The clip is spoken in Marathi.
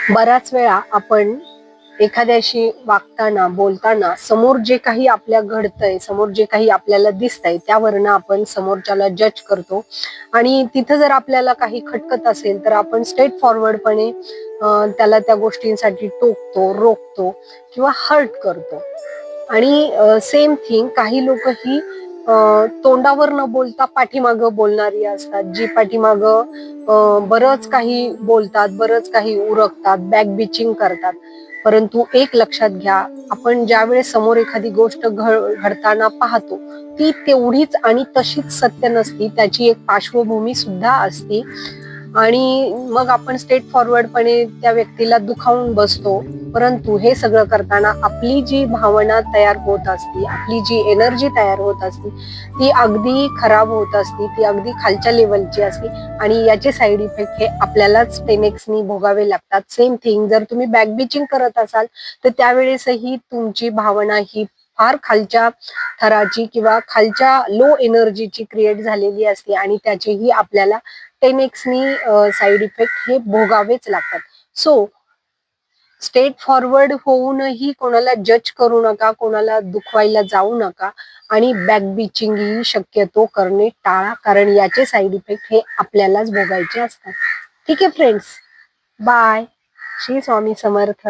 बऱ्याच वेळा आपण एखाद्याशी वागताना बोलताना समोर जे काही आपल्या घडतंय, समोर जे काही आपल्याला दिसतंय त्यावरनं आपण समोरच्याला जज करतो आणि तिथं जर आपल्याला काही खटकत असेल तर आपण स्ट्रेट फॉरवर्डपणे त्याला त्या गोष्टींसाठी टोकतो, रोखतो किंवा हर्ट करतो. आणि सेम थिंग काही लोक ही तोंडावर न बोलता पाठीमागं बोलणारी असतात, जी पाठीमागं बरंच काही बोलतात, बरंच काही उरकतात, बॅक बिचिंग करतात. परंतु एक लक्षात घ्या, आपण ज्यावेळेस समोर एखादी गोष्ट घडताना पाहतो ती तेवढीच आणि तशीच सत्य नसती, त्याची एक पार्श्वभूमी सुद्धा असते. आणि मग आपण स्ट्रेट फॉरवर्डपणे त्या व्यक्तीला दुखावून बसतो. परंतु हे सगळं करताना आपली जी भावना तयार होत असती, आपली जी एनर्जी तयार होत असती ती अगदी खराब होत असती, ती अगदी खालच्या लेवलची असते आणि याचे साईड इफेक्ट हे आपल्यालाच 10x भोगावे लागतात. सेम थिंग जर तुम्ही बॅकबिचिंग करत असाल तर त्यावेळेसही तुमची भावना ही फार खालच्या थराची किंवा खालच्या लो एनर्जीची क्रिएट झालेली असते आणि त्याचेही आपल्याला 10x साईड इफेक्ट हे भोगावेच लागतात. सो स्ट्रेट फॉरवर्ड होऊनही कोणाला जज करू नका, कोणाला दुखवायला जाऊ नका आणि बॅक बिचिंग ही शक्यतो करणे टाळा, कारण याचे साईड इफेक्ट हे आपल्यालाच भोगायचे असतात. ठीक आहे फ्रेंड्स, बाय. श्री स्वामी समर्थ.